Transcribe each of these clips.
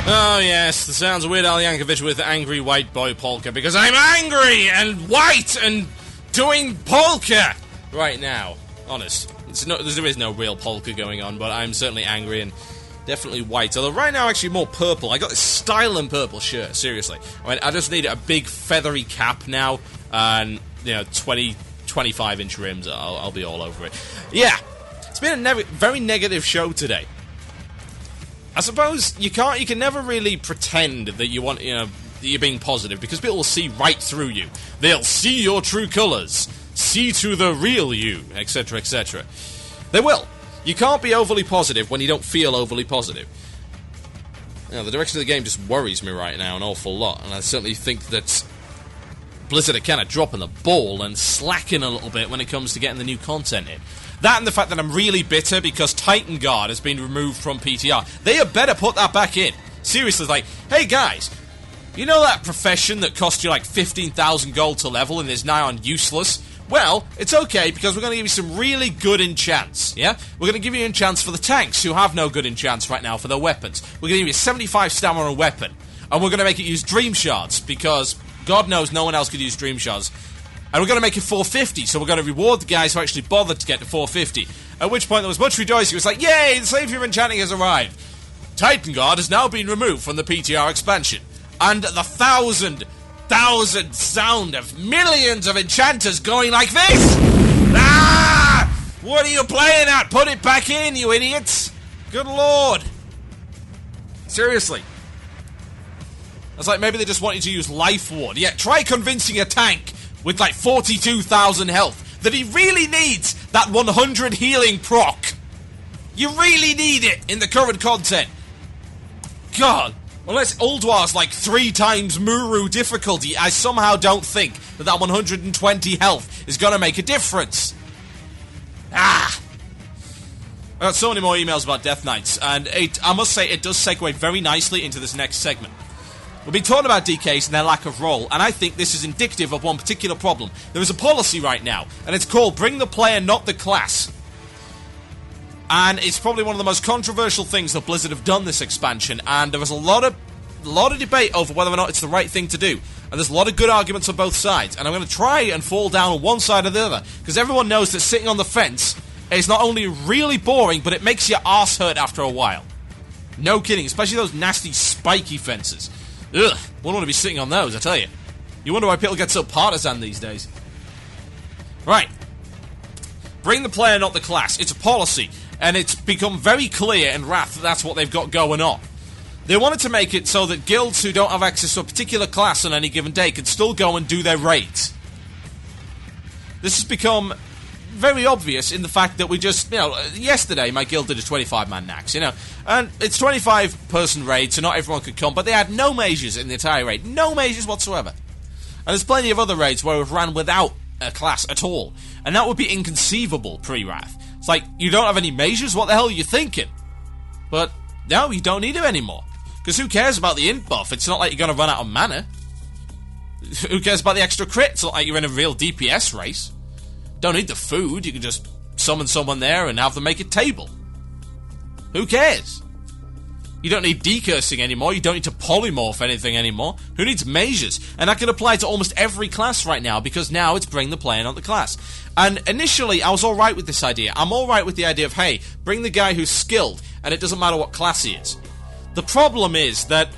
Oh yes, the sounds of Weird Al Yankovic with Angry White Boy Polka, because I'm angry and white and doing polka right now. Honest. There is no real polka going on, but I'm certainly angry and definitely white. Although right now, actually more purple. I got this styling purple shirt, seriously. I mean, I just need a big feathery cap now, and, 25-inch rims. I'll be all over it. Yeah, it's been a very negative show today. I suppose you can never really pretend that that you're being positive, because people will see right through you. They'll see your true colours, see to the real you, etc., etc. They will. You can't be overly positive when you don't feel overly positive. The direction of the game just worries me right now an awful lot, and I certainly think that Blizzard are kind of dropping the ball and slacking a little bit when it comes to getting the new content in. That and the fact that I'm really bitter because Titan Guard has been removed from PTR. They had better put that back in. Seriously, like, hey guys, you know that profession that cost you like 15,000 gold to level and is now on useless? Well, it's okay, because we're going to give you some really good enchants, yeah? We're going to give you enchants for the tanks who have no good enchants right now for their weapons. We're going to give you 75 stamina on a weapon, and we're going to make it use Dream Shards, because God knows no one else could use Dream Shards. And we're going to make it 450, so we're going to reward the guys who actually bothered to get to 450. At which point there was much rejoicing. It was like, yay, the Savior of Enchanting has arrived. Titan Guard has now been removed from the PTR expansion. And the thousand sound of millions of enchanters going like this! Ah! What are you playing at? Put it back in, you idiots! Good lord. Seriously. It's like maybe they just want you to use Life Ward. Yeah, try convincing a tank with like 42,000 health that he really needs that 100 healing proc. You really need it in the current content. God, unless Ulduar's like 3 times Muru difficulty, I somehow don't think that 120 health is gonna make a difference. I got so many more emails about Death Knights, and I must say it does segue very nicely into this next segment. We've been talking about DKs and their lack of role, and I think this is indicative of one particular problem. There is a policy right now, and it's called Bring the Player, Not the Class. And it's probably one of the most controversial things that Blizzard have done this expansion, and there was a lot of debate over whether or not it's the right thing to do. And there's a lot of good arguments on both sides, and I'm going to try and fall down on one side or the other, because everyone knows that sitting on the fence is not only really boring, but it makes your arse hurt after a while. No kidding, especially those nasty spiky fences. Ugh, wouldn't want to be sitting on those, I tell you. You wonder why people get so partisan these days. Right. Bring the player, not the class. It's a policy, and it's become very clear in Wrath that that's what they've got going on. They wanted to make it so that guilds who don't have access to a particular class on any given day can still go and do their raids. This has become very obvious in the fact that we just, yesterday my guild did a 25-man Nax, and it's 25-person raid, so not everyone could come, but they had no mages in the entire raid. No mages whatsoever. And there's plenty of other raids where we've ran without a class at all, and that would be inconceivable pre-Wrath. It's like, you don't have any mages? What the hell are you thinking? But, no, you don't need it anymore. Because who cares about the int buff? It's not like you're going to run out of mana. Who cares about the extra crit? It's not like you're in a real DPS race. Don't need the food, you can just summon someone there and have them make a table. Who cares? You don't need decursing anymore, you don't need to polymorph anything anymore. Who needs mages? And that can apply to almost every class right now, because now it's bring the player, not the class. And initially, I was alright with this idea. I'm alright with the idea of, hey, bring the guy who's skilled, and it doesn't matter what class he is. The problem is that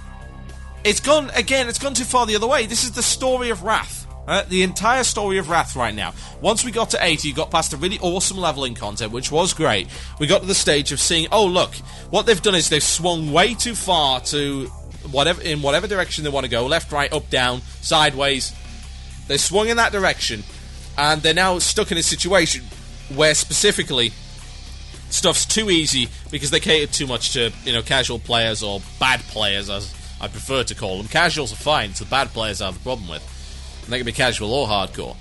it's gone too far the other way. This is the story of Wrath. The entire story of Wrath right now. Once we got to 80, you got past a really awesome leveling content, which was great. We got to the stage of seeing, oh look, what they've done is they've swung way too far to whatever direction they want to go, left, right, up, down, sideways. They swung in that direction, and they're now stuck in a situation where specifically stuff's too easy because they cater too much to, casual players or bad players, as I prefer to call them. Casuals are fine, it's the bad players I have the problem with. And they can be casual or hardcore.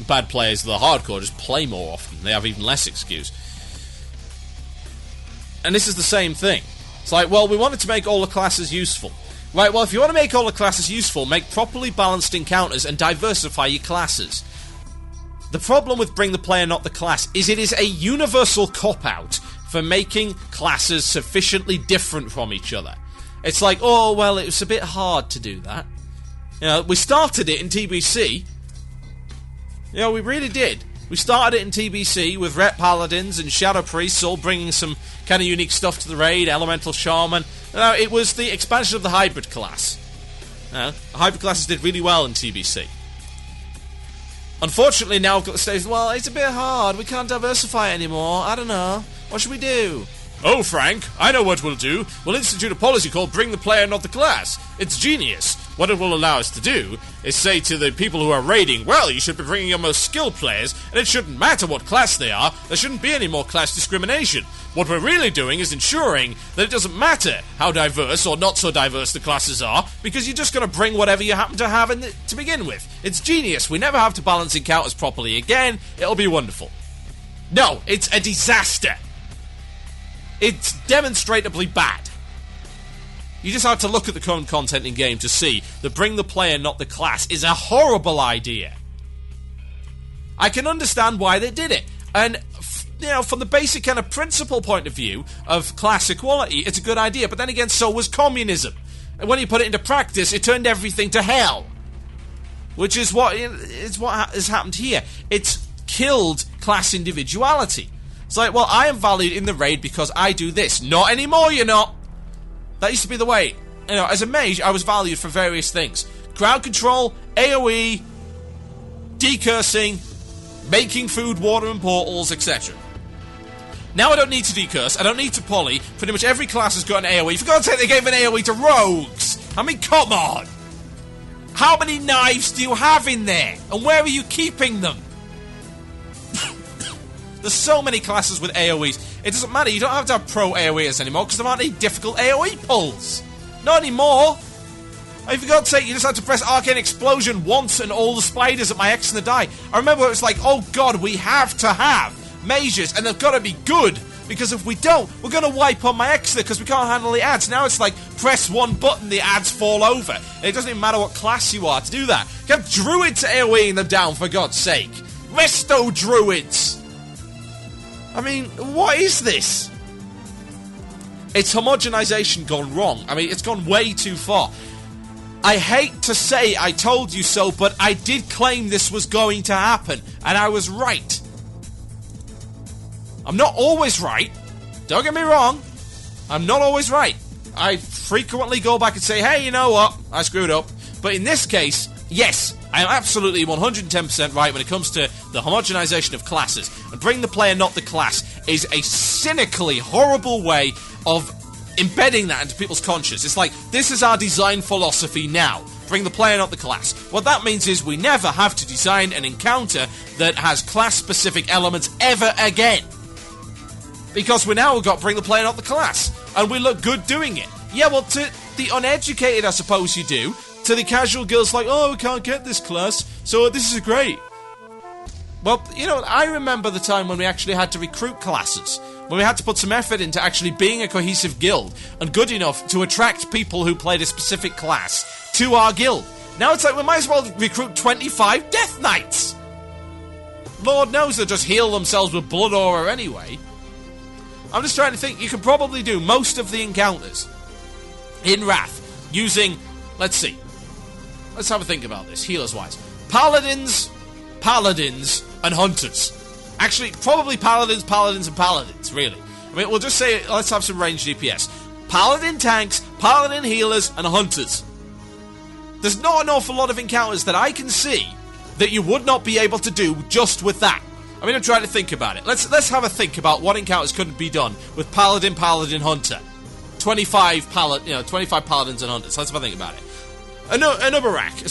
Bad players that are hardcore just play more often. They have even less excuse. And this is the same thing. It's like, well, we wanted to make all the classes useful. Right, well, if you want to make all the classes useful, make properly balanced encounters and diversify your classes. The problem with Bring the Player, Not the Class is it is a universal cop-out for making classes sufficiently different from each other. It's like, oh, well, it was a bit hard to do that. You know, we started it in TBC. You know, we really did. We started it in TBC with Ret Paladins and Shadow Priests all bringing some kind of unique stuff to the raid, Elemental Shaman. Now, it was the expansion of the Hybrid class. The Hybrid classes did really well in TBC. Unfortunately, now I've got the stage, well, it's a bit hard, we can't diversify anymore, I don't know. What should we do? Oh, Frank, I know what we'll do. We'll institute a policy called Bring the Player, Not the Class. It's genius. What it will allow us to do is say to the people who are raiding, well, you should be bringing your most skilled players, and it shouldn't matter what class they are. There shouldn't be any more class discrimination. What we're really doing is ensuring that it doesn't matter how diverse or not so diverse the classes are, because you're just going to bring whatever you happen to have to begin with. It's genius. We never have to balance encounters properly again. It'll be wonderful. No, it's a disaster. It's demonstrably bad. You just have to look at the current content in game to see that Bring the Player, Not the Class is a horrible idea. I can understand why they did it. And, you know, from the basic kind of principle point of view of class equality, it's a good idea. But then again, so was communism. And when you put it into practice, it turned everything to hell. Which is what has happened here. It's killed class individuality. It's like, well, I am valued in the raid because I do this. Not anymore, you're not. That used to be the way. You know, as a mage, I was valued for various things. Crowd control, AoE, decursing, making food, water and portals, etc. Now I don't need to decurse, I don't need to poly. Pretty much every class has got an AoE. For God's sake, they gave an AoE to rogues. I mean, come on. How many knives do you have in there? And where are you keeping them? There's so many classes with AoEs. It doesn't matter, you don't have to have pro AoEs anymore because there aren't any difficult AoE pulls. Not anymore. I mean, for God's sake, you just had to press Arcane Explosion once and all the spiders at my X and the die. I remember it was like, oh god, we have to have mages and they've got to be good because if we don't, we're going to wipe on my X because we can't handle the ads. Now it's like, press one button, the ads fall over. And it doesn't even matter what class you are to do that. You have druids AoEing them down, for God's sake. Resto druids! I mean, what is this? It's homogenization gone wrong. I mean, it's gone way too far. I hate to say I told you so, but I did claim this was going to happen, and I was right. I'm not always right. Don't get me wrong. I'm not always right. I frequently go back and say, hey, you know what? I screwed up. But in this case, yes, I am absolutely 110% right when it comes to the homogenization of classes. And Bring the Player, Not the Class is a cynically horrible way of embedding that into people's conscience. It's like, this is our design philosophy now. Bring the player, not the class. What that means is we never have to design an encounter that has class-specific elements ever again. Because we now have got Bring the Player, Not the Class. And we look good doing it. Yeah, well, to the uneducated, I suppose you do. To the casual girls like, oh, we can't get this class, so this is great. Well, you know, I remember the time when we actually had to recruit classes. When we had to put some effort into actually being a cohesive guild and good enough to attract people who played a specific class to our guild. Now it's like we might as well recruit 25 Death Knights. Lord knows they'll just heal themselves with Blood Aura anyway. I'm just trying to think, you can probably do most of the encounters in Wrath using, let's see. Let's have a think about this, healers-wise. Paladins, and Hunters. Actually, probably Paladins, and Paladins, really. I mean, we'll just say, let's have some ranged DPS. Paladin tanks, Paladin healers, and Hunters. There's not an awful lot of encounters that I can see that you would not be able to do just with that. I mean, I'm trying to think about it. Let's have a think about what encounters couldn't be done with Paladin, Hunter. 25 Paladins and Hunters. Let's have a think about it. Anubarak.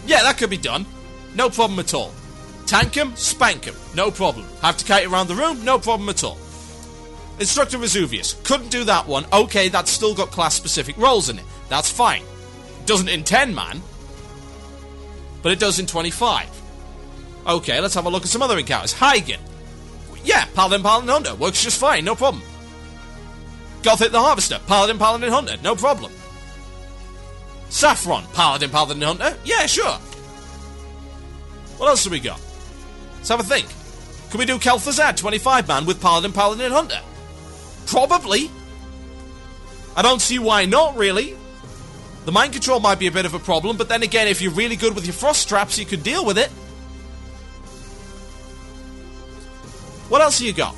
Yeah, that could be done. No problem at all. Tank him, spank him. No problem. Have to kite around the room? No problem at all. Instructor Vesuvius. Couldn't do that one. Okay, that's still got class-specific roles in it. That's fine. Doesn't in 10 man, but it does in 25. Okay, let's have a look at some other encounters. Hygen. Yeah, Paladin, Hunter. Works just fine, no problem. Gothic the Harvester. Paladin, Hunter. No problem. Saffron. Paladin, Hunter. Yeah, sure. What else have we got? Let's have a think. Can we do Kel'Thuzad, 25 man with Paladin, Hunter? Probably. I don't see why not, really. The mind control might be a bit of a problem, but then again, if you're really good with your frost traps, you could deal with it. What else have you got?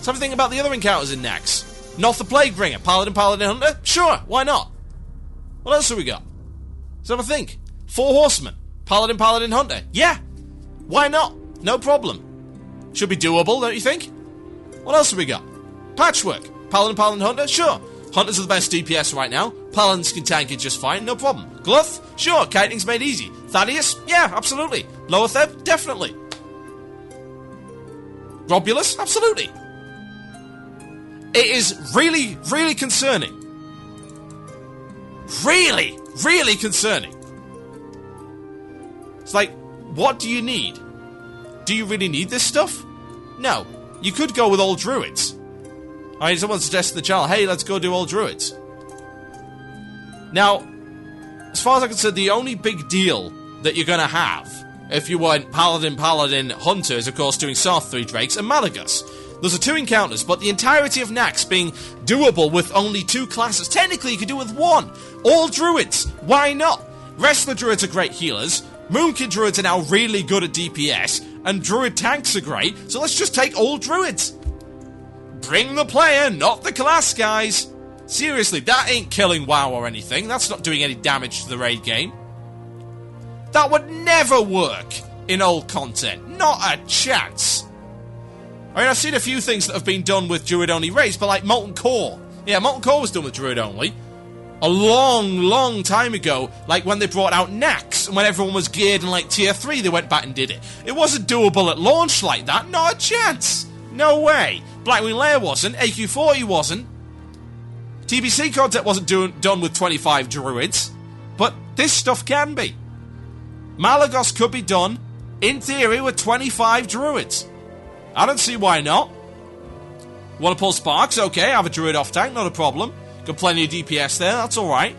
Something about the other encounters in Nax. Not the Plaguebringer, Paladin, Hunter? Sure, why not? What else have we got? Let's have a think. 4 Horsemen, Paladin, Hunter. Yeah, why not? No problem. Should be doable, don't you think? What else have we got? Patchwork, Paladin, Hunter? Sure. Hunters are the best DPS right now. Paladins can tank it just fine, no problem. Gluth? Sure, kiting's made easy. Thaddeus? Yeah, absolutely. Loatheb? Definitely. Robulus? Absolutely. It is really, really concerning. Really, really concerning. It's like, what do you need? Do you really need this stuff? No. You could go with all druids. I mean, someone suggested to the channel, hey, let's go do all druids. Now, as far as I can say, the only big deal that you're going to have if you want Paladin, Hunter is, of course, doing Sarth 3 Drakes and Malagus. Those are 2 encounters, but the entirety of Nax being doable with only 2 classes. Technically, you could do it with 1. All druids. Why not? Wrestler druids are great healers. Moonkid druids are now really good at DPS. And druid tanks are great. So let's just take all druids. Bring the player, not the class, guys. Seriously, that ain't killing WoW or anything. That's not doing any damage to the raid game. That would never work in old content. Not a chance. I mean, I've seen a few things that have been done with Druid-only raids, but like Molten Core. Yeah, Molten Core was done with Druid-only. A long, long time ago, like when they brought out Nax, and when everyone was geared in like Tier 3, they went back and did it. It wasn't doable at launch like that. Not a chance. No way. Blackwing Lair wasn't. AQ40 wasn't. TBC content wasn't done with 25 druids. But this stuff can be. Malagos could be done, in theory, with 25 druids. I don't see why not. Want to pull Sparks? Okay, have a druid off tank, not a problem. Got plenty of DPS there, that's alright.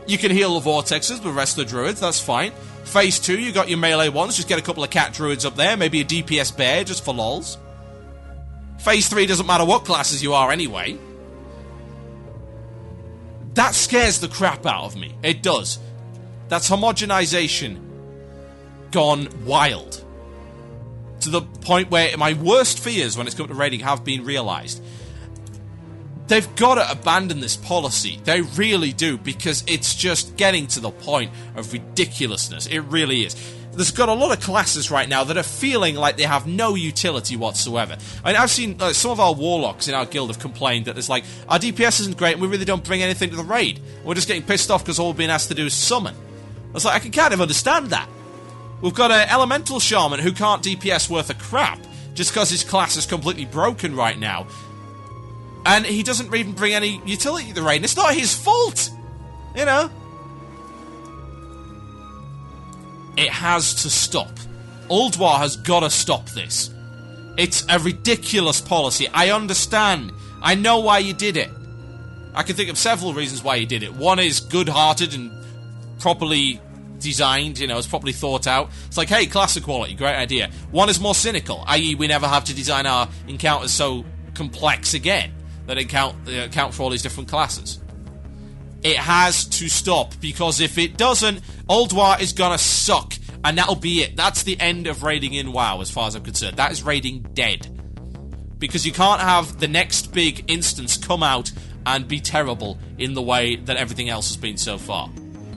You can heal the vortexes with wrestler druids, that's fine. Phase 2, you got your melee ones, just get a couple of cat druids up there, maybe a DPS bear, just for lols. Phase 3 doesn't matter what classes you are anyway. That scares the crap out of me. It does. That's homogenization gone wild. To the point where my worst fears when it's come to raiding have been realised. They've got to abandon this policy. They really do, because it's just getting to the point of ridiculousness. It really is. There's got a lot of classes right now that are feeling like they have no utility whatsoever. I mean, I've seen some of our warlocks in our guild have complained that it's like, our DPS isn't great and we really don't bring anything to the raid. We're just getting pissed off because all we're being asked to do is summon. I was like, I can kind of understand that. We've got an elemental shaman who can't DPS worth a crap just because his class is completely broken right now. And he doesn't even bring any utility to the raid. And it's not his fault! You know? It has to stop. Ulduar has got to stop this. It's a ridiculous policy. I understand. I know why you did it. I can think of several reasons why you did it. One is good-hearted and properly designed, you know, it's properly thought out. It's like, hey, class equality, great idea. One is more cynical, i.e. we never have to design our encounters so complex again that account for all these different classes. It has to stop, because if it doesn't, Ulduar is gonna suck, and that'll be it. That's the end of raiding in WoW, as far as I'm concerned. That is raiding dead. Because you can't have the next big instance come out and be terrible in the way that everything else has been so far.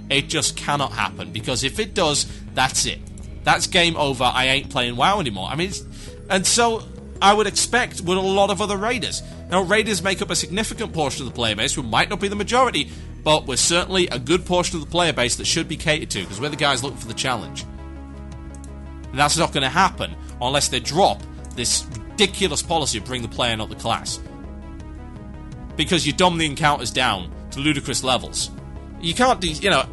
It just cannot happen, because if it does, that's it. That's game over. I ain't playing WoW anymore. I mean, and so I would expect with a lot of other raiders. Now, raiders make up a significant portion of the player base, who might not be the majority, but we're certainly a good portion of the player base that should be catered to, because we're the guys looking for the challenge. And that's not going to happen unless they drop this ridiculous policy of bring the player, not the class. Because you dumb the encounters down to ludicrous levels. You can't do, you know,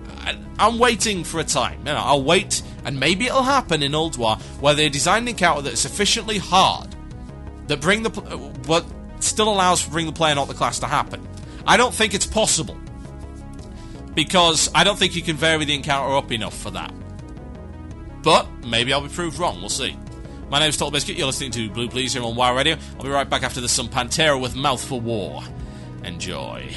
I'm waiting for a time. You know, I'll wait, and maybe it'll happen in Ulduar, where they design an encounter that is sufficiently hard, that but still allows for bring the player, not the class to happen. I don't think it's possible, because I don't think you can vary the encounter up enough for that. But maybe I'll be proved wrong, we'll see. My name's Total Biscuit, you're listening to Blue Please here on WoW Radio. I'll be right back after this, some Pantera with Mouth for War. Enjoy.